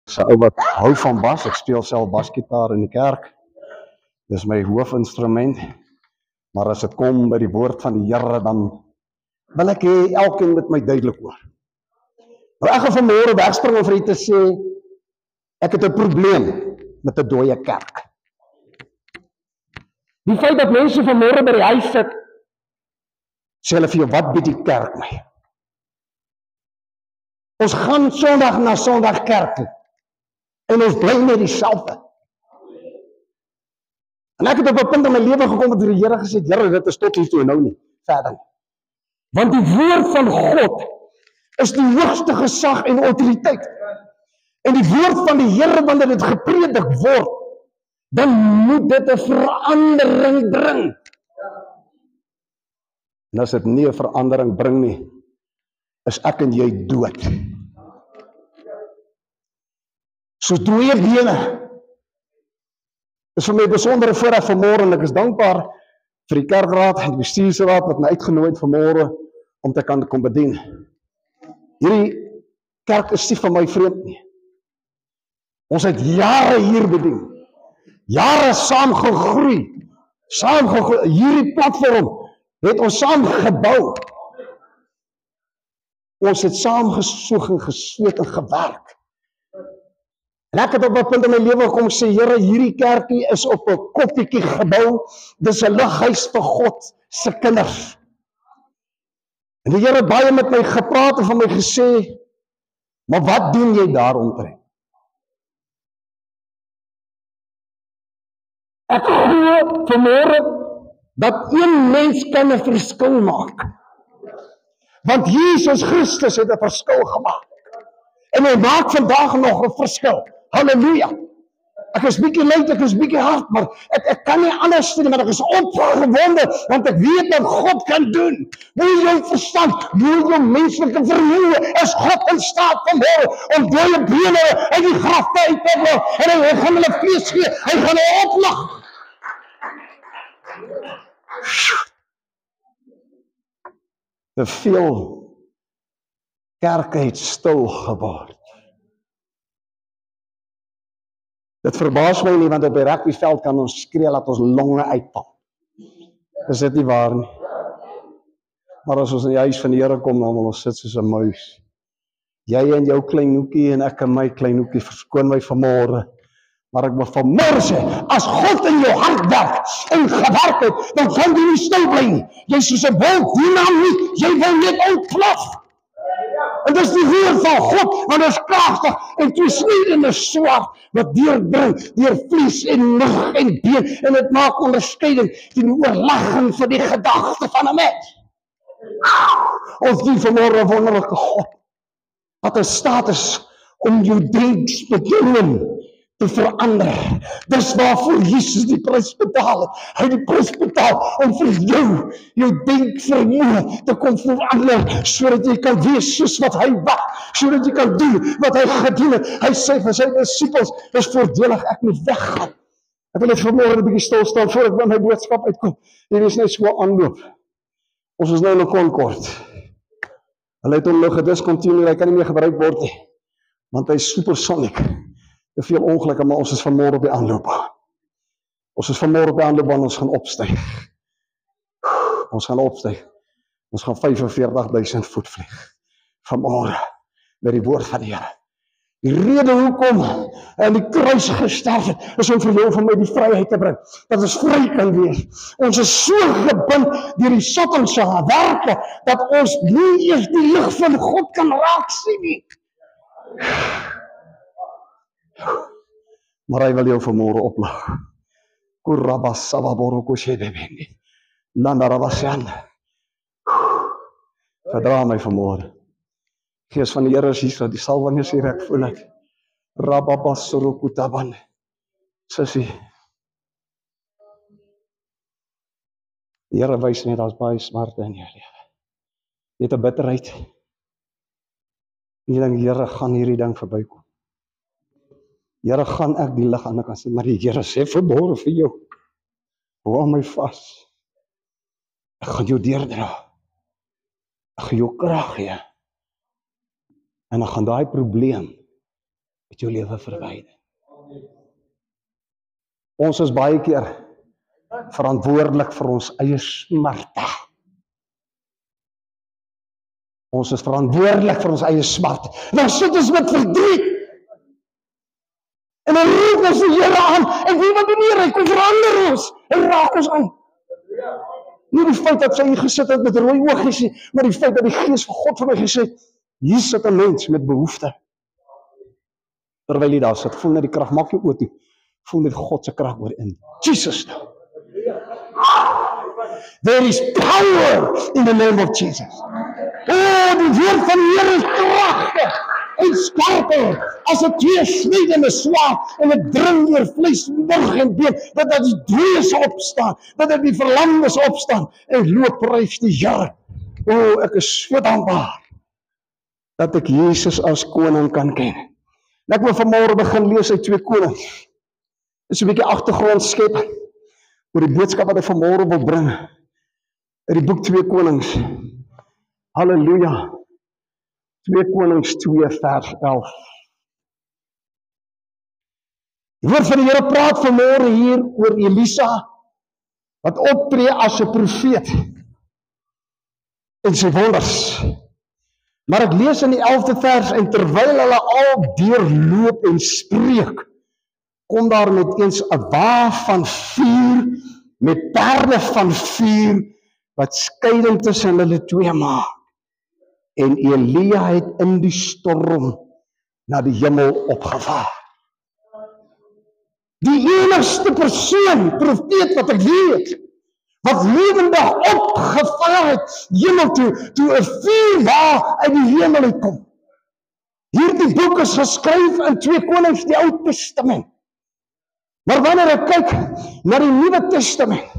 'n ou wat hou van bas. Ek speel self basgitaar in die kerk. Dis my hoofinstrument. Maar as dit kom by die woord van die Here, dan wil ek hê elkeen met my duidelik hoor. Nou ek gaan vanmôre wegspring om vir u te sê, ek het 'n probleem met 'n dooie kerk. Die feit dat mense vanmôre by die huis sit, sê hulle vir jou, wat bied die kerk my? Ons gaan Sondag na Sondag kerk toe. En ons bly net dieselfde. En ek het op 'n punt in my lewe gekom wat die Here gesê het, Here, dit is tot hier toe en nou nie, verder nie. Want die woord van God is die hoogste gesag en autoriteit. En die woord van die Here, wanneer dit gepredik word, dan moet dit 'n verandering bring. En as dit nie 'n verandering bring nie, is ek en jy dood. So dooie bene. Dit is vir my 'n besondere voorreg vanmôre en ek is dankbaar vir die kerkraad en die bestuursraad wat my uitgenooi het vanmôre om te kan kom bedien. Hierdie kerk is nie van my vreemd nie. Ons het jare hier bedien. Jare saam gegroei. Hierdie platform het ons saam gebou. Ons het saam gesoeg en gesweet en gewerk. En ek het op 'n punt in my lewe gekom sê, Here, hierdie kerkie is op 'n koppietjie gebou. Dis 'n lighuis vir God se kinders. En die Here het baie met my gepraat en van my gesê, maar wat doen jy daaromtrent? Ek glo vanmôre dat een mens kan 'n verskil maak. Want Jesus Christus het 'n verskil gemaak. En hy maak vandag nog 'n verskil. Halleluja. Ek is bietjie lui, ek is bietjie hard, maar ek kan nie anders doen, maar ek is opgewonde, want ek weet dat God kan doen. Hoe jou verstand, hoe jou menslike vermoë, is God in staat vanmôre om dooie bene uit die graf uit te bring, en hy gaan hulle vlees gee, hy gaan hulle oplig. Te veel kerke het stil geword. Dit verbaas my nie, want op die rugbyveld kan ons skree dat ons longe uitval. Is dit nie waar nie? Maar as ons in die huis van die Here kom, dan wil ons sit soos 'n muis. Jy en jou klein hoekie en ek en my klein hoekie, verskoon my vanmôre. Maar ek wil vanmôre sê, as God in jou hart werk en gewerk het, dan gaan jy nie stil bly nie. Jy is soos 'n wolk, dynamiek, jy wil net ontplof. En dis die woord van God, want dit is kragtig en tweesnydende swaard wat deurbring deur vlees en lig en been, en dit maak onderskeiding teen die oorlegging van die gedagte van 'n mens. Ons dien vanmôre 'n wonderlike God wat in staat is om jou denkspatroon te verander. Dis waarvoor Jesus die prys betaal het. Hy het die prys betaal om vir jou denkvermoë te kom verander, sodat jy kan wees soos wat hy wou, sodat jy kan doen wat hy gedoen het. Hy sê vir sy disippels, dis voordelig ek moet weggaan. Ek wil net vanmôre 'n bietjie stil staan voor ek by my boodskap uitkom. Hier is net so aanloop. Ons is nou in 'n Concorde. Hulle het hom nou gediscontinueer, hy kan nie meer gebruik word nie, want hy is supersonic. Te veel ongelukke, maar ons is vanmôre op die aanloopbaan. Ons is vanmôre op die aanloopbaan, ons gaan opstyg. Ons gaan opstyg. Ons gaan 45.000 voet vlieg. Vanmôre, met die woord van die Here. Die rede hoekom hy aan die kruis gesterf het, is om vir jou en vir my die vryheid te bring. Dat ons vry kan wees. Ons is so gebind deur die Satan se werke, dat ons nie eers die lig van God kan raak sien nie. Maar hy wil jou vanmôre oplig. Kurabassababorokoshedebendi. Landarabasyan. Verdra my vanmôre. Gees van die Here is hier, die salwing is hier, ek voel dit. Rababassorokutaban. Sissie. Die Here wys net, daar's baie smarte in jou lewe. Jy het 'n bitterheid. Jy dink, Here, gaan hierdie ding verbykom. Here, gaan ek die lig aan die kant sit, maar die Here sê vanmôre vir jou, hou my vas. Ek gaan jou deurdra. Ek gaan jou krag gee. En dan gaan daai probleem uit jou lewe verwyder. Ons is baie keer verantwoordelik vir ons eie smarte. Ons is verantwoordelik vir ons eie smarte. Dan sit ons met verdriet. En dan roep ons die Here aan, en wie wat doen die Here? Hy kom verander ons, en raak ons aan. Nie die feit dat sy hier gesit het met rooi oogies nie, maar die feit dat die Gees van God vir my gesê het, hier sit 'n mens met behoefte. Terwyl jy daar sit, voel net die krag, maak jou oor toe, voel net God se krag oor in. Jesus nou. There is power in the name of Jesus. Die woord van die Here is kragtig en skerper as 'n tweesnydende swaard, en dit dring deur vlees, murg en been, dat die dooies opstaan, dat die verlamdes opstaan, en loop prys die Here. Ek is so dankbaar dat ek Jesus as koning kan ken. En ek wil vanmôre begin lees uit 2 Konings. Dis 'n bietjie agtergrond skep oor die boodskap wat ek vanmôre wil bring uit die boek 2 Konings. Halleluja. 2 Konings 2 vers 11. Die woord van die Here praat vanmôre hier oor Elisa, wat optree as 'n profeet en sy wonders. Maar ek lees in die 11de vers, en terwyl hulle al deurloop en spreek, kom daar met eens 'n wa van vuur, met perde van vuur, wat skeiding tussen hulle twee maak. En Elia het in die storm na die hemel opgevaar. Die enigste persoon, profeet wat ek weet, wat lewendig opgevaar het hemel toe 'n vuurwa uit die hemel uitkom. Hierdie boek is geskryf in 2 Konings, die Ou Testament. Maar wanneer ek kyk na die Nuwe Testament,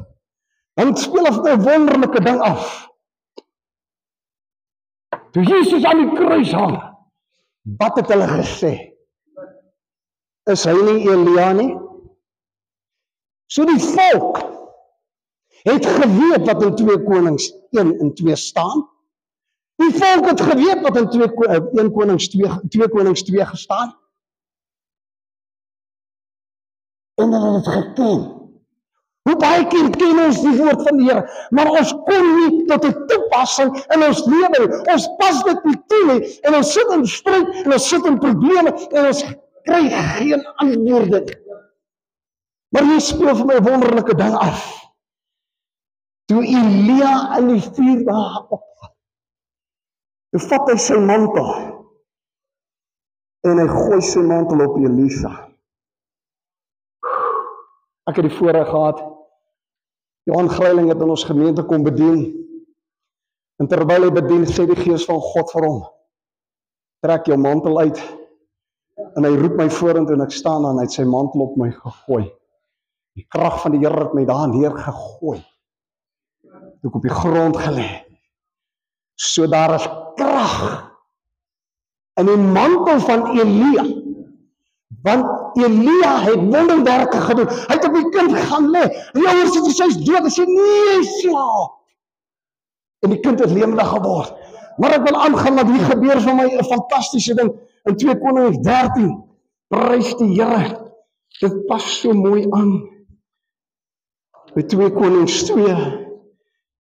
dan speel of 'n wonderlike ding af. Toe Jesus aan die kruis hang, wat het hulle gesê? Is hy nie Elia nie? So die volk het geweet wat in 2 Konings 1 en 2 staan. Die volk het geweet wat in 2 Konings 2 gestaan. En hulle het geken. Hoe baie keer ken ons die woord van die Here, maar ons kom nie tot 'n toepassing in ons lewe. Ons pas dit nie toe nie, en ons sit in stryd, en ons sit in probleme, en ons kry geen antwoorde nie. Maar hier speel vir my 'n wonderlike ding af. Toe Elia in die 4 dae opgaan, toe vat hy sy mantel, en hy gooi sy mantel op Elisa. Ek het die voorreg gehad, Johan Greiling het in ons gemeente kom bedien, en terwyl hy bedien, sê die Gees van God vir hom, trek jou mantel uit, en hy roep my vorentoe, en ek staan aan, hy het sy mantel op my gegooi. Die krag van die Here het my daar neergegooi, toe ek op die grond gelê. So daar is krag in die mantel van Elia, want Elia het wonderwerke gedoen. Hy het op die kind gaan lê. Die ouers sê sy is dood. Hy sê nee, hy slaap. En die kind het lewendig geword. Maar ek wil aangaan, want hier gebeur vir my 'n fantastiese ding in 2 Konings 13. Prys die Here. Dit pas so mooi aan by 2 Konings 2,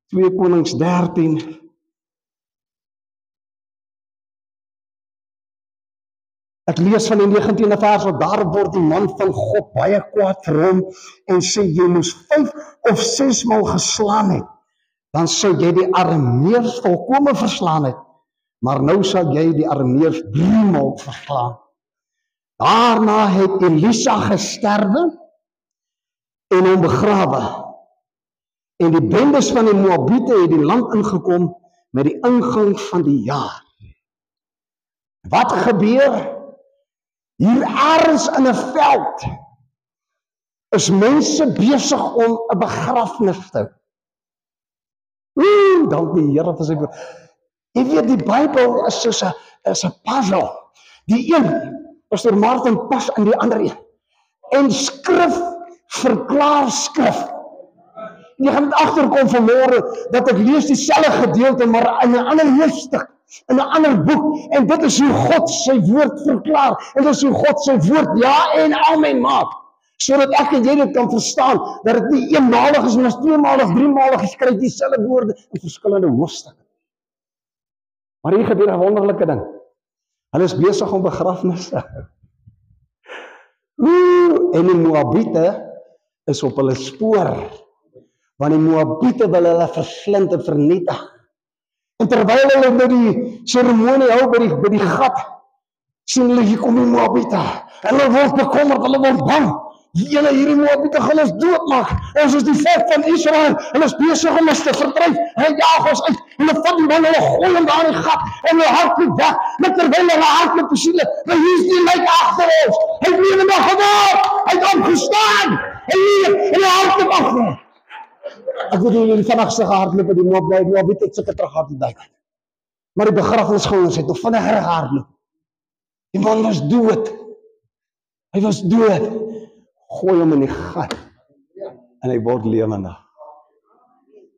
2 Konings 13. Ek lees van die 19de vers, want daarop word die man van God baie kwaad vir hom en sê, jy moes 5 of 6 maal geslaan het, dan sou jy die Arameërs volkome verslaan het, maar nou sal jy die Arameërs 3 maal verslaan. Daarna het Elisa gesterwe en hom begrawe. En die bendes van die Moabiete het die land ingekom met die ingang van die jaar. Wat gebeur? Hier ergens in 'n veld is mense besig om 'n begrafnis te hou. Dank die Here vir sy woord. Jy weet, die Bybel is soos 'n puzzle. Die een, Pastor Martin, pas in die ander een. En skrif verklaar skrif. Jy gaan dit agterkom vanmôre dat ek lees dieselfde gedeelte, maar in 'n ander hoofstuk. in 'n ander boek, en dit is hoe God sy woord verklaar, en dit is hoe God sy woord ja en amen maak, sodat ek en jy dit kan verstaan, dat dit nie eenmalig is, maar tweemalig, driemalig geskryf, dieselfde woorde in verskillende hoofstukke. Maar hier gebeur 'n wonderlike ding. Hulle is besig om begrafnisse. En die Moabiete is op hulle spoor, want die Moabiete wil hulle verslind en vernietig. En terwyl hulle by die seremonie hou by die gat, sien hulle hier kom die Moabiete. Hulle word bekommerd, hulle word bang. Hierdie Moabiete gaan ons doodmaak. Ons is die volk van Israel. Hulle is besig om ons te verdryf. Hulle jaag ons uit. Hulle vat die man, hulle gooi hom daar in die gat en hulle hardloop weg. Met terwyl hulle hardloop sien hulle, maar hier is die lijk agter ons. Hy het nie meer gewaar. Hy het opgestaan. Hy leef en hy hardloop agter. Ek weet nie die vinnigste gehardloop die Moabiete het seker terug hardloop. Maar die begrafnisgangers het nog vinniger gehardloop. Die man was dood. Hy was dood. Gooi hom in die gat en hy word lewendig.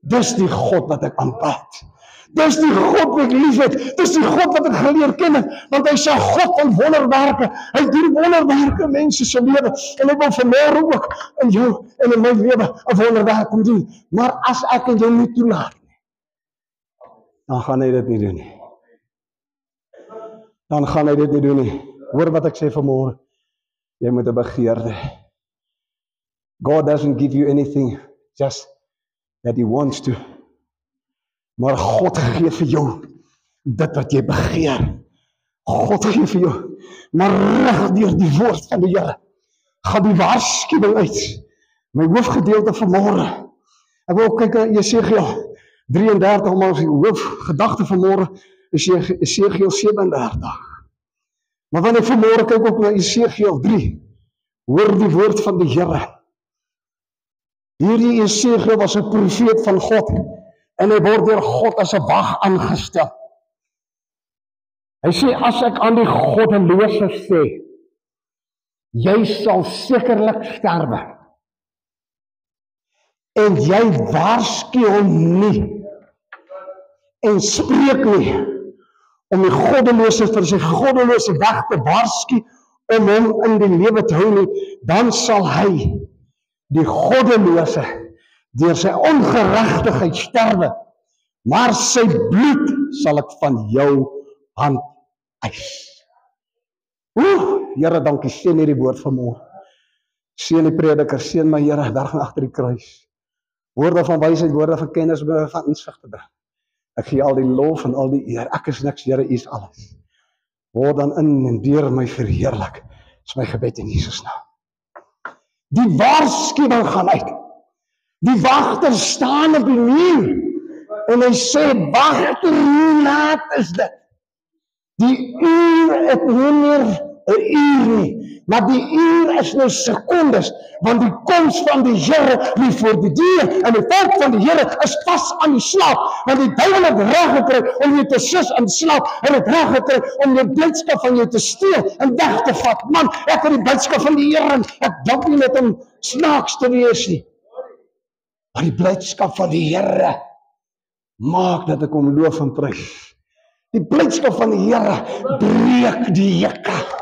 Dis die God wat ek aanbid. Dis die God wat ek liefhet. Dis die God wat ek geleer ken het, want hy is 'n God van wonderwerke. Hy doen wonderwerke in mense se lewe en hy wil vanmôre ook in jou en in my lewe 'n wonderwerk kom doen. Maar as ek en jou nie toelaat nie, dan gaan hy dit nie doen nie. Dan gaan hy dit nie doen nie. Hoor wat ek sê vanmôre. Jy moet 'n begeerte. God doesn't give you anything just that he wants to. Maar God gee vir jou dit wat jy begeer. God gee vir jou. Maar reg deur die woord van die Here gaan die waarskuwing uit. My hoofgedeelte vanmôre. Ek wil kyk na Jesegiel 33, maar ons hoofgedagte vanmôre is Jesegiel 37. Maar wanneer ek vanmôre kyk ook na Jesegiel 3, hoor die woord van die Here. Hierdie Jesegiel was 'n profeet van God en hy word deur God as 'n wag aangestel. Hy sê, as ek aan die goddelose sê, jy sal sekerlik sterwe, en jy waarsku hom nie, en spreek nie, om die goddelose vir sy goddelose weg te waarsku, om hom in die lewe te hou nie, dan sal hy, die goddelose, deur sy ongeregtigheid sterwe, maar sy bloed sal ek van jou hand eis. Here, dankie, seën hierdie woord vanmôre. Seën die prediker, seën my Here, daar agter die kruis. Woorde van wysheid, woorde van kennis, woorde van insig te bring. Ek gee al die lof en al die eer. Ek is niks, Here, U is alles. Word dan in en deur my verheerlik. Dis my gebed in Jesus naam. Die waarskuwing gaan uit. Die wagter staan op die muur en hy sê, wagter, hoe laat is dit? Die uur het nie meer 'n uur nie, maar die uur is nou sekondes, want die koms van die Here lê voor die deur en die volk van die Here is vas aan die slaap, want die duiwel het reg gekry om jou te sus in slaap en het reg gekry om jou blydskap van jou te steel en weg te vat. Man, ek het die blydskap van die Here en ek dink nie met hom snaaks te wees nie. Maar die blydskap van die Here maak dat ek hom loof en prys. Die blydskap van die Here breek die hekke.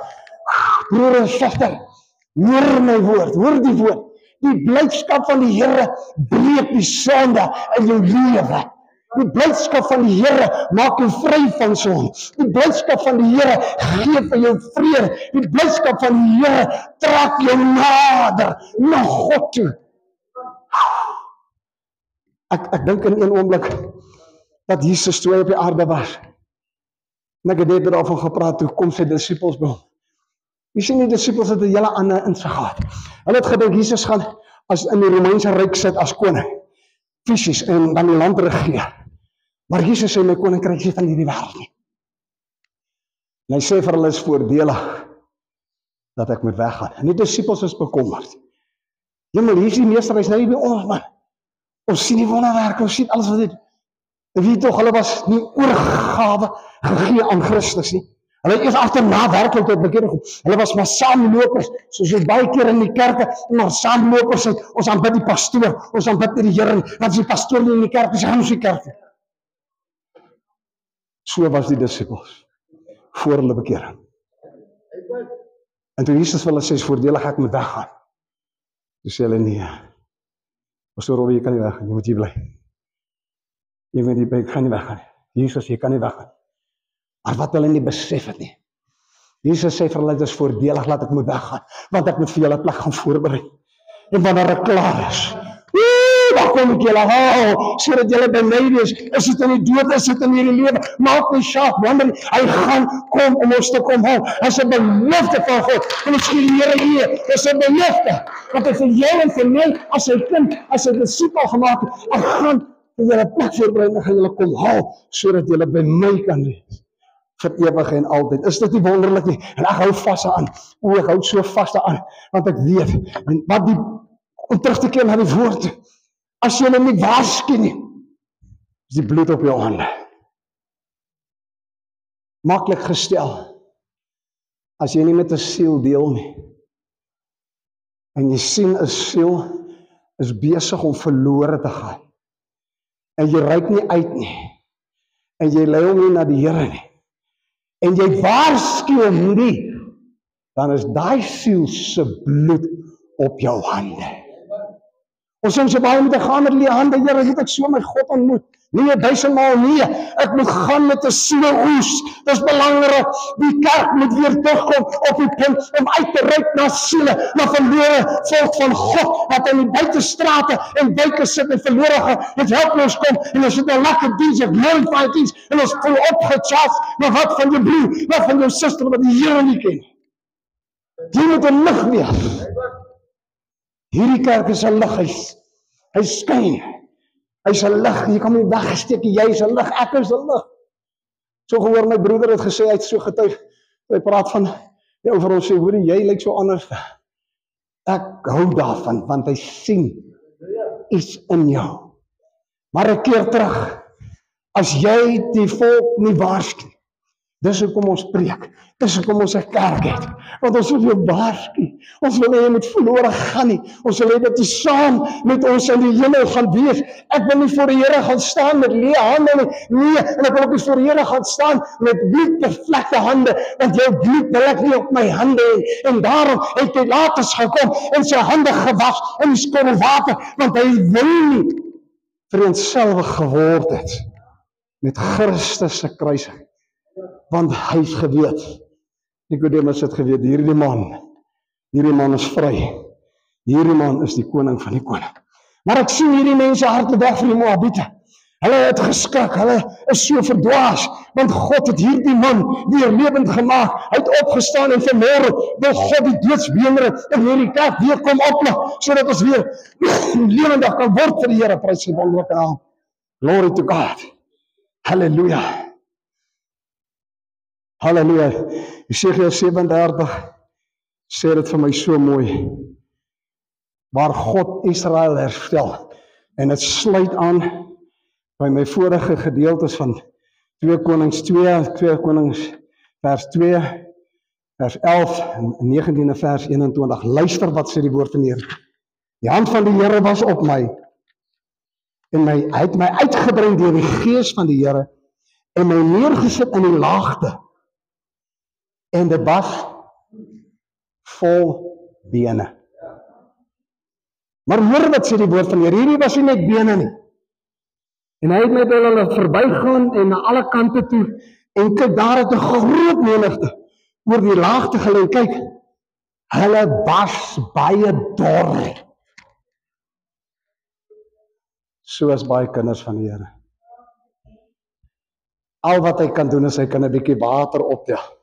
Broer en suster, hoor my woord, hoor die woord. Die blydskap van die Here breek die sonde in jou lewe. Die blydskap van die Here maak jou vry van sonde. Die blydskap van die Here gee vir jou vrede. Die blydskap van die Here trek jou nader na God toe. Ek dink in een oomblik dat Jesus toe op die aarde was. En ek het net daarvan gepraat, toe kom sy disippels by hom. Jy sien die disippels het 'n hele ander insig gehad. Hulle het gedink Jesus gaan as in die Romeinse ryk sit as koning, fisies, en dan die land regeer. Maar Jesus sê, my koninkryk is nie van hierdie wêreld nie. En hy sê vir hulle, is voordelig dat ek moet weggaan. En die disippels is bekommerd. Jemmel, hier is die meester, hy is nou hier by ons, man. Ons sien die wonderwerke, ons sien alles wat dit. En weet tog, hulle was nie oorgawe gegee aan Christus nie. Hulle het eers agterna werklik tot bekering gekom. Hulle was maar saamlopers, soos jy baie keer in die kerke, maar saamlopers het, ons aanbid die pastoor, ons aanbid die Here, dan is die pastoor nie in die kerk, ons gaan ons die kerk. So was die disippels voor hulle bekering. En toe Jesus vir hulle sê, voordelig ek moet weggaan. Toe sê hulle nee. Pastor Robbie, jy kan nie weggaan, jy moet hier bly. Jy moet hier bly, ek gaan nie weggaan. Jesus, jy kan nie weggaan. Maar wat hulle nie besef het nie. Jesus sê vir hulle, dit is voordelig laat ek moet weggaan, want ek moet vir julle plek gaan voorberei. En wanneer ek klaar is, dan kom ek julle haal, sodat julle by my wees. Is dit in die dood, is dit in hierdie lewe, maak my saak, wanneer hy gaan kom om ons te kom haal. Dit is 'n belofte van God. En ek sê die Here hier, dit is 'n belofte, want hy vir jou en vir my, as sy kind, as sy disipel gemaak het, ek gaan vir julle plek voorberei, en gaan julle kom haal, sodat julle by my kan wees. Vir ewig en altyd. Is dit nie wonderlik nie? En ek hou vas aan. Ek hou so vas aan, want ek weet, en wat die, om terug te keer na die woord, as jy hulle nie waarsku nie, is die bloed op jou hande. Maklik gestel, as jy nie met 'n siel deel nie, en jy sien 'n siel is besig om verlore te gaan, en jy reik nie uit nie, en jy lei hom nie na die Here nie, en jy waarsku hom nie, dan is daai siel se bloed op jou hande. Ons sê so baie met 'n gaan met die hande, Here, het ek so my God ontmoet. Nee, 1000 maal nee, ek moet gaan met 'n sieleoes. Dis belangrik, die kerk moet weer terugkom op die punt om uit te reik na siele, na verlore volk van God, wat in die buitestrate en buite sit en verlore gaan, het helploos kom, en ons het 'n lekker diens, 'n glorified diens, en ons voel opgecharged, maar wat van jou broer, wat van jou suster, wat die Here nie ken? Jy moet 'n lig wees. Hierdie kerk is 'n lig, hy skyn. Hy's 'n lig, jy kan hom nie weggesteek nie, jy is 'n lig, ek is 'n lig. So gehoor my broeder het gesê, hy het so getuig, hy praat van, die ou vir ons sê, hoorie, jy lyk so anders. Ek hou daarvan, want hy sien iets in jou. Maar 'n keer terug, as jy die volk nie waarsku, dis hoekom ons preek, dis hoekom ons 'n kerk het, want ons wil jou waarsku, ons wil jy moet verlore gaan nie, ons wil dat jy saam met ons in die hemel gaan wees. Ek wil nie voor die Here gaan staan met leë hande nie, nee, en ek wil ook nie voor die Here gaan staan met bloedbevlekte hande, want jou bloed wil ek nie op my hande hê, en daarom het Pilatus gekom en sy hande gewas in die skottel water, want hy wil nie vereenselwig geword het met Christus se kruising. Want hy het geweet, Nikodemus het geweet, hierdie man is vry, hierdie man is die koning van die koning. Maar ek sien hierdie mense harte weg van die Moabiete, hulle het geskrik, hulle is so verdwaas, want God het hierdie man weer lewend gemaak, hy het opgestaan en vanmôre wil God die doodsbeendere in hierdie kerk weer kom oplig, sodat ons weer lewendig kan word vir die Here, prys sy wonderlike naam. Glory to God. Halleluja. Halleluja. Jesaja 37 sê dit vir my so mooi. Waar God Israel herstel. En dit sluit aan by my vorige gedeeltes van 2 Konings 2 Konings vers 2, vers 11 en 19 en vers 21. Luister wat sê die woord van die Here. Die hand van die Here was op my. En hy het my uitgebring deur die gees van die Here en my neergesit in die laagte. En dit was vol bene. Maar hoor wat sê die woord van die Here, hierdie was nie net bene nie. En hy het met hulle verbygaan en na alle kante toe, en kyk, daar het 'n groot menigte oor die laagte gelê. Kyk, hulle was baie dor. Soos baie kinders van die Here. Al wat hy kan doen is, hy kan 'n bietjie water optel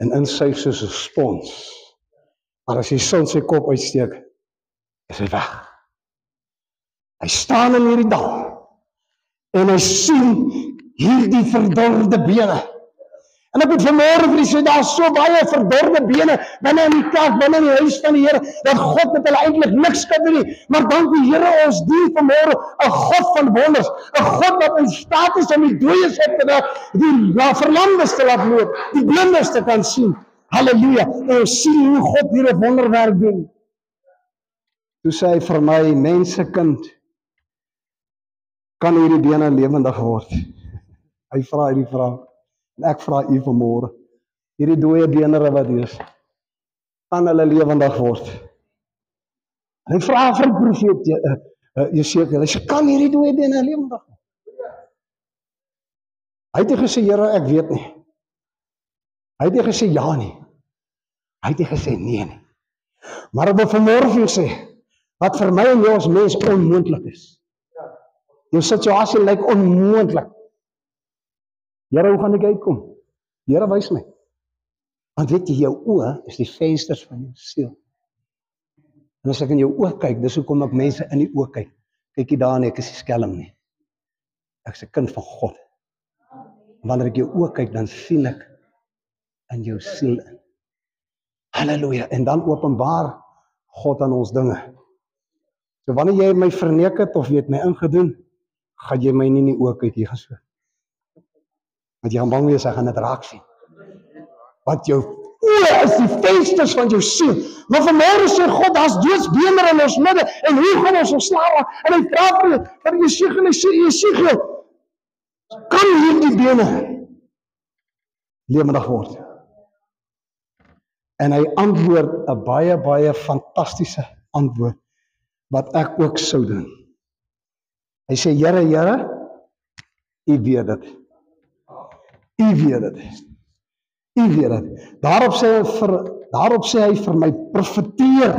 en insuig soos 'n spons. Maar as hy son sy kop uitsteek, is hy weg. Hy staan in hierdie dal en hy sien hierdie verdorde bene. En ek moet vanmôre vir u sê, daar is so baie verdorde bene binne in die kerk, binne in die huis van die Here, dat God met hulle eintlik niks kan doen nie. Maar dank die Here, ons dien vanmôre 'n God van wonders, 'n God wat in staat is om die dooies op te wek, die verlamdes te laat loop, die blindes te kan sien. Halleluja. En ons sien hoe God hier 'n wonderwerk doen. Toe sê hy vir my, mensekind, kan hierdie bene lewendig word? Hy vra hierdie vraag, en ek vra u vanmôre, hierdie dooie bene wat hier is, kan hulle lewendig word? En hy vra vir die profeet Jesegiel, hy sê, kan hierdie dooie bene lewendig word? Hy het nie gesê, Here, ek weet nie. Hy het nie gesê ja nie. Hy het nie gesê nee nie. Maar ek wil vanmôre vir jou sê, wat vir my en jou as mens onmoontlik is. Jou situasie lyk onmoontlik. Here, hoe gaan ek uitkom? Here, wys my. Want weet jy, jou oë is die vensters van jou siel. En as ek in jou oë kyk, dis hoekom ek mense in die oë kyk. Kyk jy daar en ek is nie skelm nie. Ek is 'n kind van God. Wanneer ek jou oë kyk, dan sien ek in jou siel in. Halleluja. En dan openbaar God aan ons dinge. So wanneer jy my verneek het of jy het my ingedoen, gaan jy my nie in die oë kyk hier geso. Want jy gaan bang wees, hy gaan dit raak sien. Want jou oë is die vensters van jou siel. Maar vanmôre sê God, daar's doodsbeender in ons midde, en hoe gaan ons ontslae raak? En hy vra vir Jesegiel, hy sê, Jesegiel, kan hierdie bene lewendig word? En hy antwoord 'n baie fantastiese antwoord, wat ek ook sou doen. Hy sê, Here, u weet dit. U weet dit. U weet dit. Daarop sê hy vir my, profeteer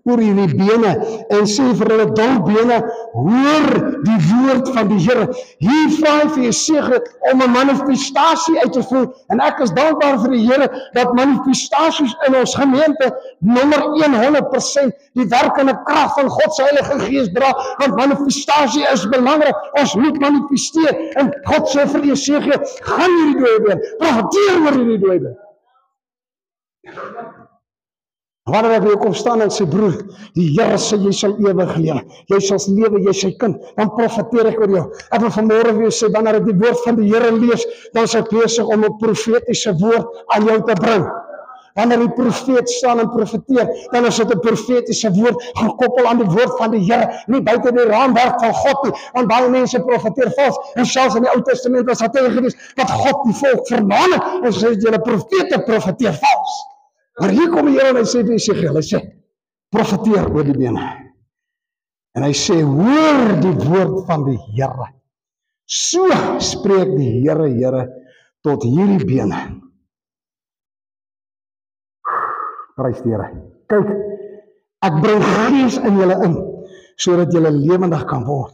oor hierdie bene, en sê vir hulle, dolbene, hoor die woord van die Here. Hier vra hy vir Jesegiel om 'n manifestasie uit te voer, en ek is dankbaar vir die Here, dat manifestasies in ons gemeente, nommer 100%, die werkende krag van God se Heilige Gees dra, want manifestasie is belangrik, ons moet manifesteer, en God sê vir Jesegiel, gaan hierdie dooie been, profeteer oor hierdie dooie been. Wanneer ek weer kom staan en sê, broer, die Here sê, jy sal ewig lewe, jy sal lewe, jy sy kind, dan profeteer ek oor jou. Ek wil vanmôre weer sê, wanneer ek die woord van die Here lees, dan is ek besig om 'n profetiese woord aan jou te bring. Wanneer die profeet staan en profeteer, dan is dit 'n profetiese woord gekoppel aan die woord van die Here, nie buite die raamwerk van God nie, want baie mense profeteer vals, en selfs in die Ou Testament was daar tye gewees, dat God die volk vermaan het, en sê, julle profete profeteer vals. Maar hier kom die Here en hy sê vir Jesegiel, hy sê, profeteer oor die bene. En hy sê, hoor die woord van die Here. So spreek die Here tot hierdie bene. Prys die Here. Kyk, ek bring gees in julle in, sodat julle lewendig kan word.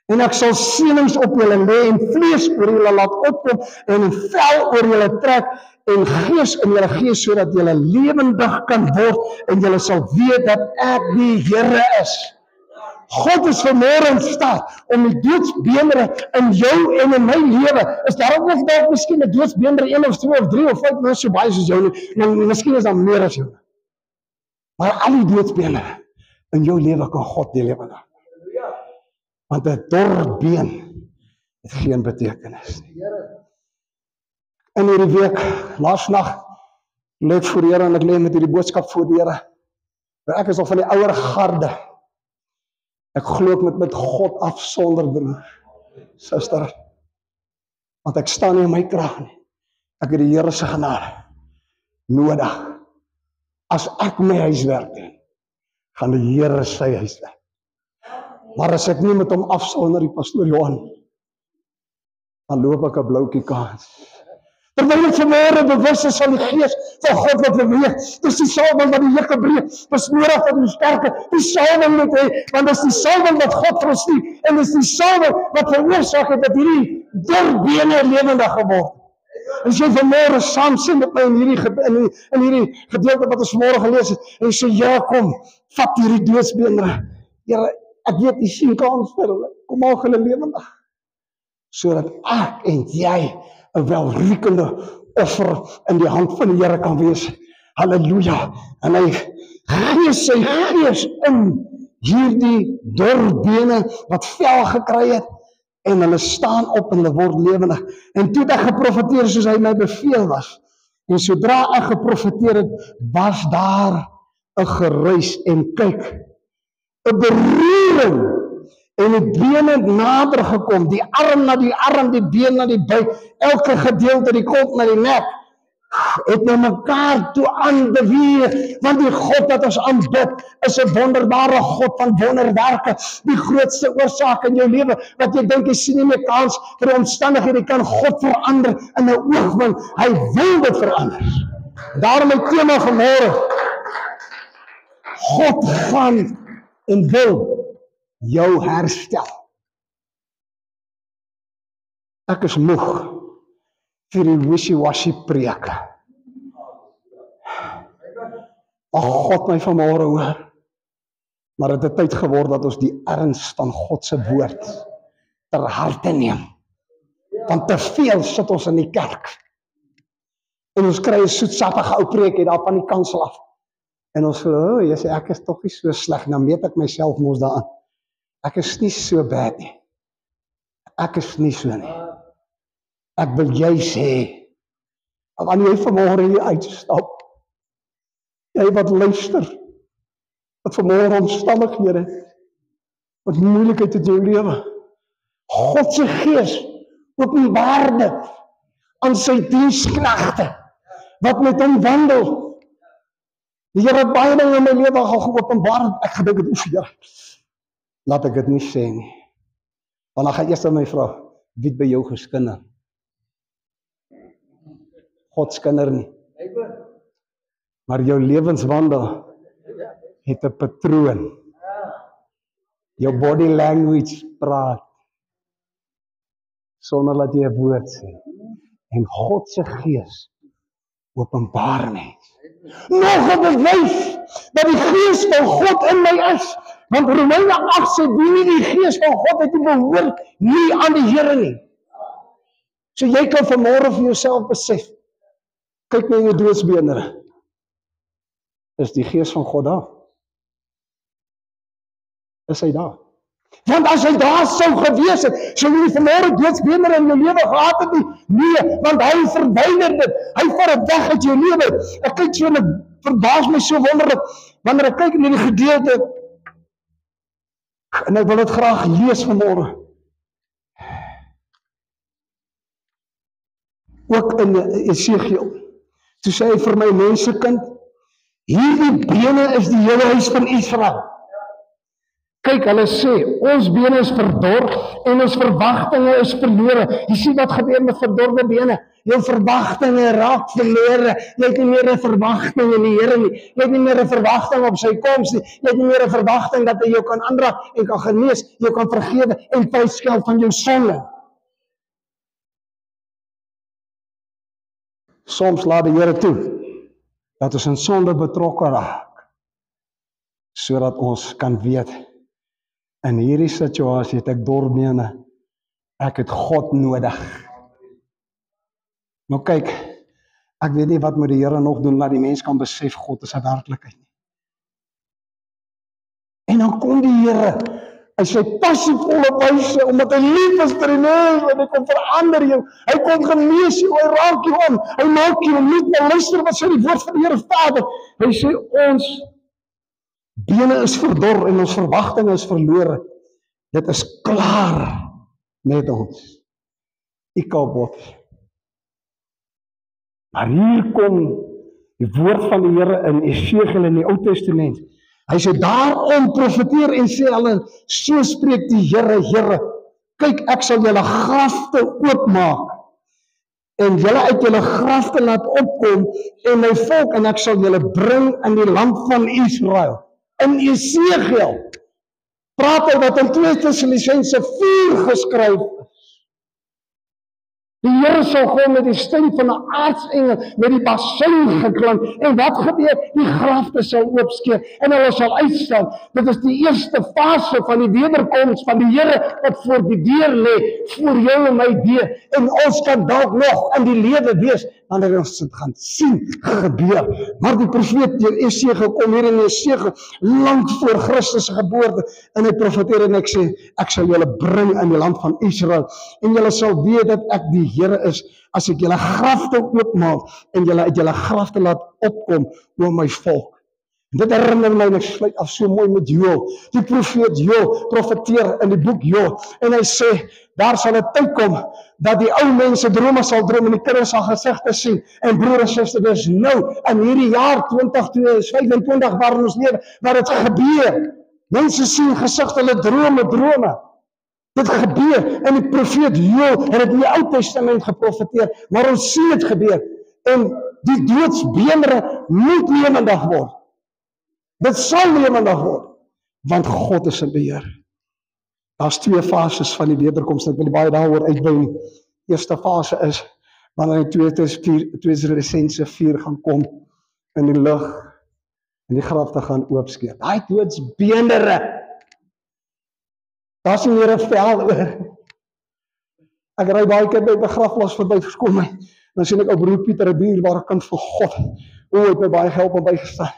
En ek sal seënings op julle lê, en vlees oor julle laat opkom, en vel oor julle trek, en gees in julle gees, sodat julle lewendig kan word, en julle sal weet dat ek die Here is. God is vanmôre in staat om die doodsbeendere in jou en in my lewe, is daar ook nog dalk miskien 'n doodsbeendere 1 of 2 of 3 of 5, nou so baie soos jou nie, maar miskien is daar meer as jou. Maar al die doodsbeendere in jou lewe kan God die lewe doen. Want 'n dor been het geen betekenis nie. In hierdie week, laasnag, lê ek voor die Here en ek lê met hierdie boodskap voor die Here. Ek is al van die ouer garde. Ek glo ek moet met God afsonder, broer, suster, want ek staan nie in my krag nie. Ek het die Here se genade nodig. As ek my huiswerk doen, gaan die Here sy huiswerk. Maar as ek nie met hom afsonder, die pastoor Johan, dan loop ek 'n bloukie kans. Terwyl ek vanmôre bewus is van die Gees van God wat beweeg, dis die salwing wat die juke breek, dis nodig vir die sterke, die salwing moet hê, want dis die salwing wat God vir ons stuur, en dis die salwing wat veroorsaak het dat hierdie dor bene lewendig geword. As jy vanmôre saam sien met my in hierdie gedeelte wat ons vanmôre gelees het, en sê, ja, kom, vat hierdie doodsbeendere. Here, ek weet, jy sien kans vir hulle, kom maak hulle lewendig, sodat ek en jy 'n welriekende offer in die hand van die Here kan wees. Halleluja. En hy gee sy gees in hierdie dor bene wat vel gekry het, en hulle staan op en hulle word lewendig. En toe het ek geprofeteer soos hy my beveel was. En sodra ek geprofeteer het, was daar 'n geruis, en kyk, 'n beroering, en die bene nader gekom, die arm na die arm, die been na die buik, elke gedeelte die kop na die nek, het na mekaar toe aanbeweeg, want die God wat ons aanbid, is 'n wonderbare God van wonderwerke, die grootste oorsaak in jou lewe, wat jy dink jy sien nie meer kans vir die omstandighede, kan God verander in 'n oogwink, hy wil dit verander. Daarom my tema vanmôre, God gaan en wil jou herstel. Ek is moeg vir die wishy-washy preke. Mag God my vanmôre hoor. Maar het is tyd geword dat ons die erns van God se woord ter harte neem. Want te veel sit ons in die kerk. En ons kry 'n soetsappige ou preekie daar van die kansel af. En ons sê, jy sê ek is tog nie so sleg, nou meet ek myself mos daaraan. Ek is nie so bad nie. Ek is nie so nie. Ek wil jy sê, wanneer jy vanmôre hier uitstap, jy wat luister, wat vanmôre omstandighede, wat moeilikheid in jou lewe, God se gees openbaar dit aan sy diensknegte, wat met hom wandel. Die Here het baie dinge in my lewe al geopenbaar, ek gedink het, oef Here, laat ek dit nie sê nie. Want dan gaan eers my vra, wie het by jou geskinder? God skinder nie. Maar jou lewenswandel het 'n patroon. Jou body language praat sonder dat jy 'n woord sê. En God se gees openbaar mens. Nog 'n bewys dat die gees van God in my is. Want Romeine 8 sê, wie die gees van God het, die behoort nie aan die Here nie. So jy kan vanmôre vir jouself besef, kyk na jou doodsbeenere. Is die gees van God daar? Is hy daar? Want as hy daar sou gewees het, sou jy vanmôre doodsbeenere in jou lewe gehad het nie. Nee, want hy verwyder dit. Hy vat dit weg uit jou lewe. Ek kyk so en ek verbaas my so wonderlik, wanneer ek kyk in die gedeelte, en ek wil dit graag lees vanmôre. Ook in Esegiel. Toe sê hy vir my mensekind, hierdie bene is die hele huis van Israel. Kyk, hulle sê, ons bene is verdor en ons verwagtinge is verlore. Jy sien wat gebeur met verdorde bene. Jou verwagtinge raak verlore. Jy het nie meer 'n verwagting in die Here nie. Jy het nie meer 'n verwagting op sy koms nie. Jy het nie meer 'n verwagting dat hy jou kan aanraak en kan genees, jou kan vergewe en vryskel van jou sonde. Soms laat die Here toe dat ons in sonde betrokke raak, sodat ons kan weet, in hierdie situasie het ek dorbene, ek het God nodig. Nou kyk, ek weet nie wat moet die Here nog doen, dat die mens kan besef, God is 'n werklikheid nie. En dan kom die Here, in sy passievolle wyse, omdat hy lief is vir die mens, en hy kom verander jou, hy kom genees jou, hy raak jou aan, hy maak jou nuut, maar luister wat sê die woord van die Here Vader, hy sê ons bene is verdor en ons verwagtinge is verlore, dit is klaar met ons, Ikabod. Maar hier kom die woord van die Here in Esegiel in die Ou Testament. Hy sê, daarom profeteer en sê hulle, so spreek die Here, Here, kyk, ek sal julle grafte oopmaak, en julle uit julle grafte laat opkom, en my volk, en ek sal julle bring in die land van Israel. In Esegiel praat hy wat in 2 Tessalonisense 4 geskryf is. Die Here sal kom met die stem van 'n aartsengel, met die basuin geklank, en wat gebeur? Die grafte sal oopskeer, en hulle sal uitstaan. Dit is die eerste fase van die wederkoms van die Here, wat voor die deur lê, voor jou en my deur, en ons kan dalk nog in die lewe wees, wanneer ons dit gaan sien gebeur. Maar die profeet deur Esegiel kom hier in Esegiel, lank voor Christus se geboorte, en hy profeteer en ek sê, ek sal julle bring in die land van Israel, en julle sal weet dat ek die Here is, as ek julle grafte oopmaak, en julle uit julle grafte laat opkom, o my volk. Dit herinner my, en ek sluit af so mooi met Joël. Die profeet Joël profeteer in die boek Joël. En hy sê, daar sal 'n tyd kom, dat die ou mense drome sal droom, en die kinders sal gesigte sien. En broer en suster, dis nou, in hierdie jaar 2025, waarin ons leef, waar dit gebeur. Mense sien gesigte, hulle drome. Dit gebeur, en die profeet Joël het dit in die Ou Testament geprofeteer, maar ons sien dit gebeur. En die doodsbeendere moet lewendig word. Dit sal lewendig word, want God is in beheer. Daar's 2 fases van die wederkoms, ek wil nie baie daaroor uitbrei nie. Eerste fase is, wanneer die Tweedesinse vuur gaan kom, in die lug, en die grafte gaan oopskeer. Daai doodsbeendere, daar's nie meer 'n vel oor. Ek ry baie keer by begrafplaas verby, verskoon my, dan sien ek ou broer Pieter, 'n dierbare kind van God, het my baie gehelp en bygestaan.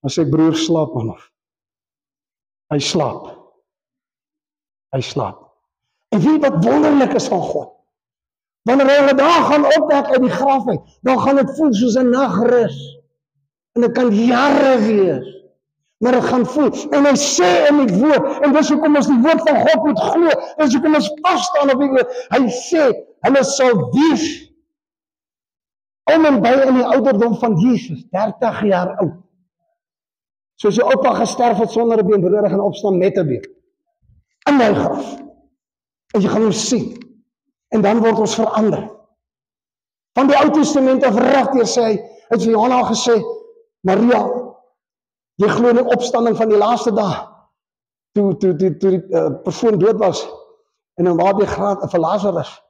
Dan sê ek, broer, slaap man of. Hy slaap. En weet wat wonderlik is van God? Wanneer hy 'n dag gaan opdak uit die graf uit, dan gaan dit voel soos 'n nagrus. En dit kan jare wees. Maar dit gaan voel. En hy sê in die woord, en dis hoekom ons die woord van God moet glo, dis hoekom ons vas staan op die woord. Hy sê, hulle sal wees om en by in die ouderdom van Jesus, 30 jaar oud. Soos jou oupa gesterf het sonder 'n been, broer, gaan opstaan met 'n been. In my graf. En jy gaan hom sien. En dan word ons verander. Van die Ou Testament af regdeur sê hy, het vir Johanna gesê, Maria, jy glo in die opstanding van die laaste dag, toe die persoon dood was, en dan waar die graad vir Lazarus.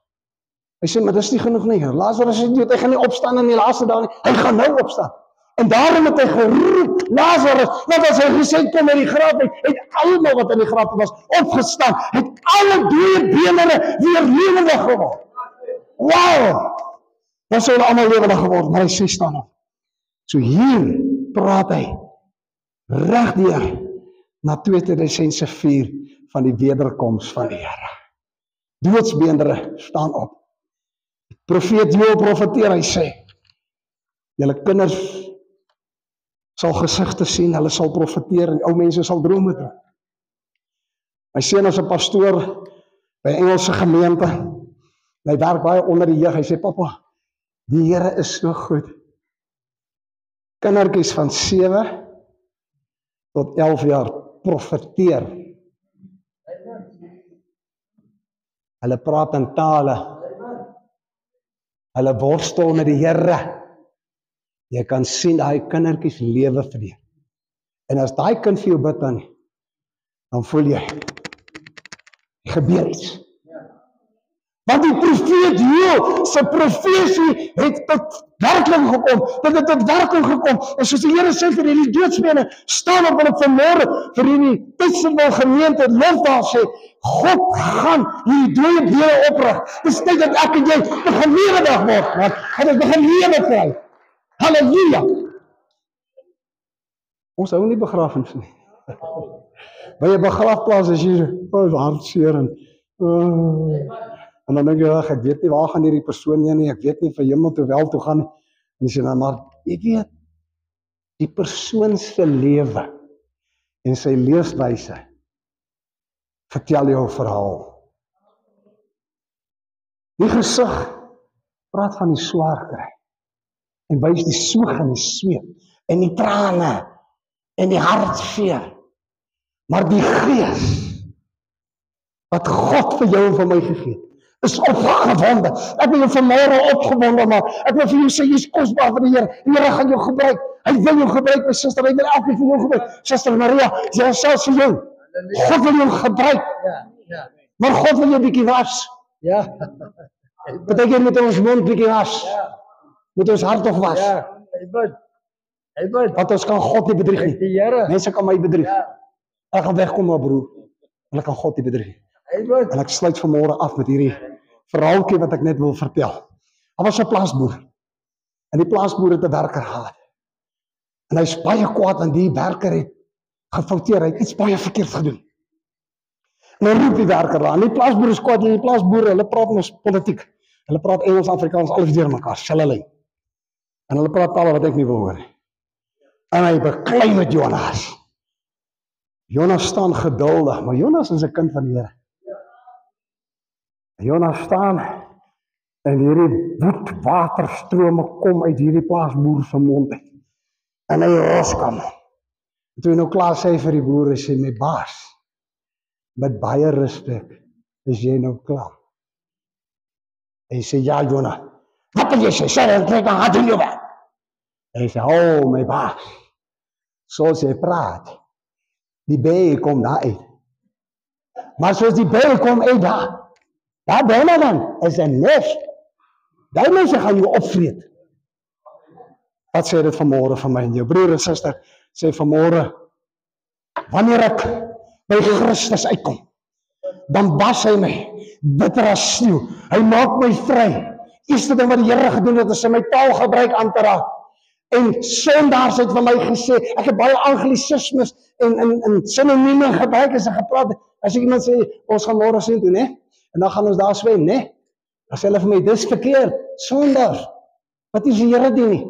Hy sê, maar dis nie genoeg nie, Lazarus is dood, hy gaan nie opstaan in die laaste dag nie, hy gaan nou opstaan. En daarom het hy geroep, Lazarus, want as hy gesê kom in die graf, het almal wat in die graf was, opgestaan, het alle dooie beenere weer lewendig geword. Wow! Dan sou hulle almal lewendig geword, maar hy sê staan op. So hier praat hy, regdeur, na 2 Tessalonisense 4, van die wederkoms van die Here. Doodsbeendere staan op. Profeet Joël profeteer, hy sê, julle kinders sal gesigte sien, hulle sal profeteer, en ou mense sal drome droom. My seun is 'n pastoor by 'n Engelse gemeente, en hy werk baie onder die jeug. Hy sê, papa, die Here is so goed. Kindertjies van 7 tot 11 jaar profeteer. Hulle praat in tale. Hulle worstel met die Here. Jy kan sien daai kindertjies lewe vir jou. En as daai kind vir jou bid dan voel jy, gebeur iets. Want die profeet Joël se profesie het tot werking gekom. Dit het tot werking gekom. En soos die Here sê vir hierdie doodsbene, staan op hulle vanmôre vir hierdie Tydsel gemeente lofdaal sê, God gaan hierdie dooie bene oprig. Dis tyd dat ek en jy begin lewendig word, want ons begin lewe kry. Halleluja! Ons hou nie begrafenis nie. By 'n begrafplaas is hier hartseer en dan dink jy, ek weet nie waar gaan hierdie persoon heen nie, ek weet nie vir hemel toe wel toe gaan nie. En jy sê dan maar, ek weet, die persoon se lewe en sy leefwyse vertel jou 'n verhaal. Die gesig praat van die swaar kry en wys die soeg en die sweet en die trane en die hartseer. Maar die gees wat God vir jou en vir my gegee het, is opgewonde. Ek wil jou vanmôre opgewonde maak. Ek wil vir jou sê, jy is kosbaar vir die Here. Die Here gaan jou gebruik. Hy wil jou gebruik, my suster. Hy wil elkeen vir jou gebruik. Suster Maria, jy is selfs vir jou. God wil jou gebruik. Maar God wil jou bietjie was. Ja. Beteken moet ons mond bietjie was. Moet ons hart tog was. Ja. Want ons kan God nie bedrieg nie. Mense kan my bedrieg. Ek gaan wegkom, my broer. En ek kan God nie bedrieg. En ek sluit vanmôre af met hierdie verhaaltjie wat ek net wil vertel. Daar was 'n plaasboer. En die plaasboer het 'n werker gehad. En hy's baie kwaad want die werker het gefouteer, hy het iets baie verkeerd gedoen. En hy roep die werker daar. En die plaasboer is kwaad, die plaasboere, hulle praat ons politiek. Hulle praat Engels, Afrikaans, alles deur mekaar, selfe lyn. En hulle praat tale wat ek nie wil hoor nie. En hy beklei met Jonas. Jonas staan geduldig, maar Jonas is 'n kind van die Here. Jonas staan en hierdie waterstrome kom uit hierdie plaasboer se mond uit. En hy roskam. Toe hy nou klaar sê vir die boer, hy sê, my baas, met baie respek, is jy nou klaar? Hy sê, ja Jonas, wat wil jy sê? Sê, dan trek aan hard in jou werk. Hy sê, oh my baas, soos jy praat, die bij kom daar uit. Maar soos die bij kom uit daar bijna dan, is een nes. Die mense gaan jou opvreet. Wat sê dit vanmorgen van my en jou broer en suster, sê vanmorgen, wanneer ek by Christus uitkom, dan bas hy my, bitter as sneeuw, hy maak my vry. Eerste ding wat die Here gedoen het, is in my taalgebruik aan te raak. En sondaars het van my gesê, ek het baie anglicismes en synonieme gebruik as ek gepraat, as ek iemand sê, ons gaan môre sien toe, ne? En dan gaan ons daar swem, ne? Dan sê hulle vir my, dis verkeerd, sondaars, wat is die Here doen nie?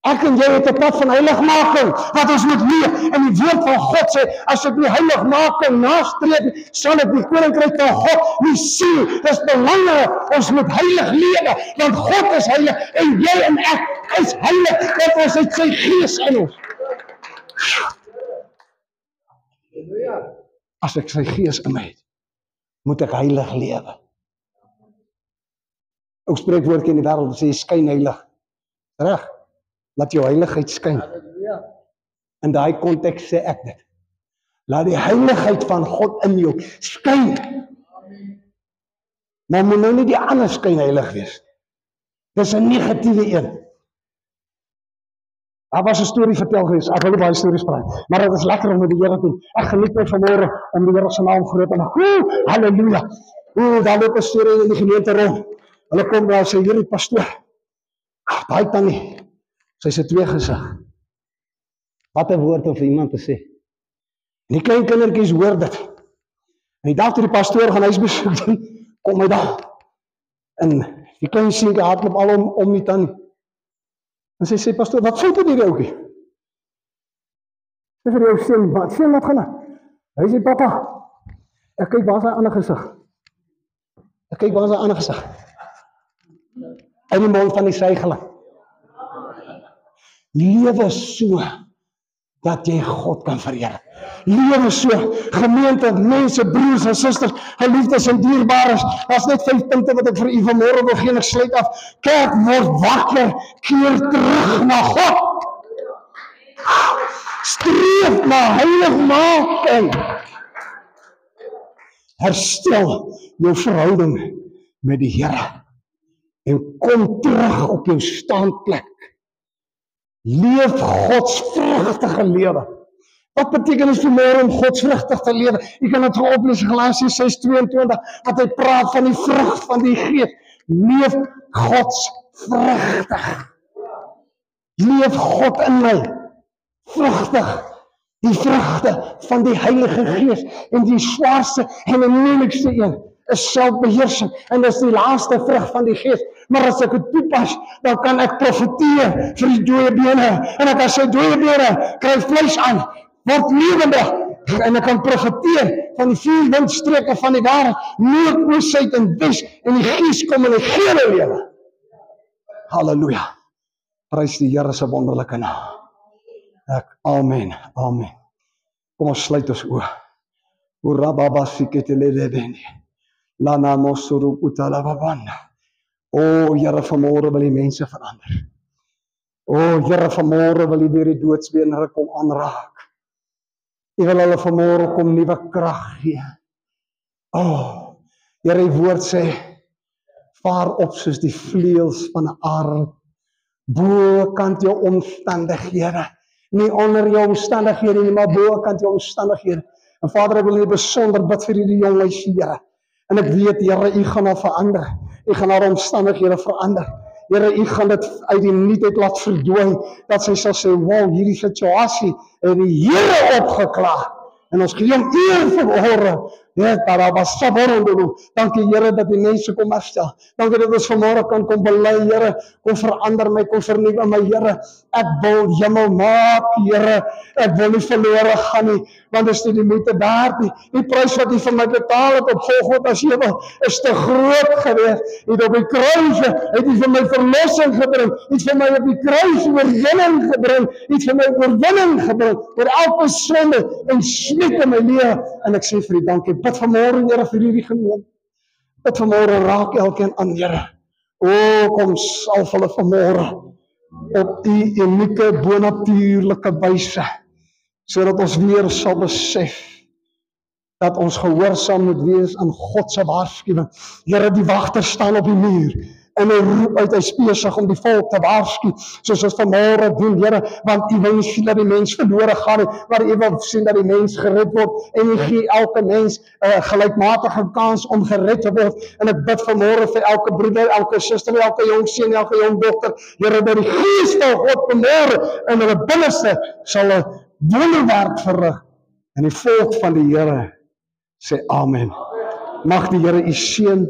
Ek en jy het 'n pad van heiligmaking, wat ons moet leef, en die woord van God sê, as ek die heiligmaking nastreef, sal ek die koninkryk van God nie sien. Dit is belangrik, ons moet heilig lewe, want God is heilig, en jy en ek is heilig, want ons het sy gees in ons. As ek sy gees in my het, moet ek heilig lewe. Ook spreekwoordjie in die wêreld sê, skyn heilig. Reg? Laat jou heiligheid skyn. In daai konteks sê ek dit. Laat die heiligheid van God in jou skyn. Maar moet nou nie die ander skyn heilig wees. Dis 'n negatiewe een. Daar was 'n storie vertel gewees, ek wil nie baie stories praat, maar dit is lekker om met die Here te doen. Ek geniet my vanmôre om die Here se naam groot te maak. Halleluja. Daar loop 'n storie in die gemeente rond. Hulle kom daar sê, hierdie pastoor, daai tannie, sy sê twee gesig. Wat 'n woord om vir iemand te sê. En die klein kindertjies hoor dit. En die dag toe die pastoor gaan huisbesoek doen, kom hy daar. En die klein seentjie hardloop al om die tannie. En sy sê, pastoor, wat fout met hierdie ouetjie? Sy vir jou seun, wat gaan aan? Hy sê, papa, ek kyk waar is hy ander gesig? Ek kyk waar is hy ander gesig? In die mond van die suigeling. Lewe so, dat jy God kan vereer. Lewe so, gemeente, mense, broers en susters, geliefdes en dierbares, daar's net 5 punte wat ek vir u vanmôre wil gee en ek sluit af. Kerk word wakker, keer terug na God. Streef na heiligmaking. Herstel jou verhouding met die Here en kom terug op jou staanplek. Leef godsvrugtige lewe. Wat beteken dit vanmôre om godsvrugtig te lewe? Jy kan dit gaan oplees in Galasiërs 6:22, wat hy praat van die vrug van die Gees. Leef godsvrugtig. Leef God in my. Vrugtig. Die vrugte van die Heilige Gees. En die swaarste en die moeilikste een is selfbeheersing. En dis die laaste vrug van die Gees. Maar as ek dit toepas, dan kan ek profeteer vir die dooie bene. En ek as sy dooie bene kry vleis aan, word lewendig. En ek kan profeteer van die 4 windstreke van die wêreld, noord, oos, suid en wes, en die Gees kom in die gele lewe. Halleluja. Prys die Here se wonderlike naam. Amen. Amen. Kom ons sluit ons oë. Ura baba siketele lebeni. Lana mosuru utala babana. O Here, vanmôre wil die mense verander. O Here, vanmôre wil U deur die doodsbeen kom aanraak. U wil hulle vanmôre kom nuwe krag gee. O Here, U woord sê, vaar op soos die vleuels van 'n arend, bo kant jou omstandighede. Nie onder jou omstandighede nie, maar bo kant jou omstandighede. En Vader, ek wil U besonder bid vir hierdie jong meisie, Here. En ek weet, Here, U gaan haar verander. U gaan haar omstandighede verander. Here, U gaan dit uit die nietheid laat verdwyn, dat sy sal sê, wow, hierdie situasie het die Here opgeklaar. En ons gee hom eer vanmôre. Ja, daar was sabber. Dankie Here dat die mense kom herstel. Dankie dat ons vanmôre kan kom bely, Here, kom verander my, kom vernuwe my, Here. Ek wil hemel maak, Here. Ek wil nie verlore gaan nie, want dit is nie die moeite werd nie. Die prys wat U vir my betaal het op Golgotha se hemel is te groot geweest. U het op die kruis, het U vir my verlossing gebring. U het vir my op die kruis oorwinning gebring. U het vir my oorwinning gebring oor elke sonde en smet in my lewe. En ek sê vir U dankie. Bid vanmôre, Here, vir hierdie gemeente. Bid vanmôre, raak elkeen aan, Here. O, kom salf hulle vanmôre op U unieke, bonatuurlike wyse, sodat ons weer sal besef dat ons gehoorsaam moet wees aan God se waarskuwing. Here, die wagter staan op die muur en hy roep uit, hy is besig om die volk te waarsku, soos ons vanmôre doen, Here, want U wil nie sien dat die mens verlore gaan nie, maar U wil sien dat die mens gered word, en U gee elke mens 'n gelykmatige kans om gered te word. En ek bid vanmôre vir elke broeder, elke suster, elke jong seun, elke jong dogter, Here, dat die Gees van God vanmôre in hulle binneste sal 'n wonderwerk verrig. En die volk van die Here sê amen. Mag die Here U seën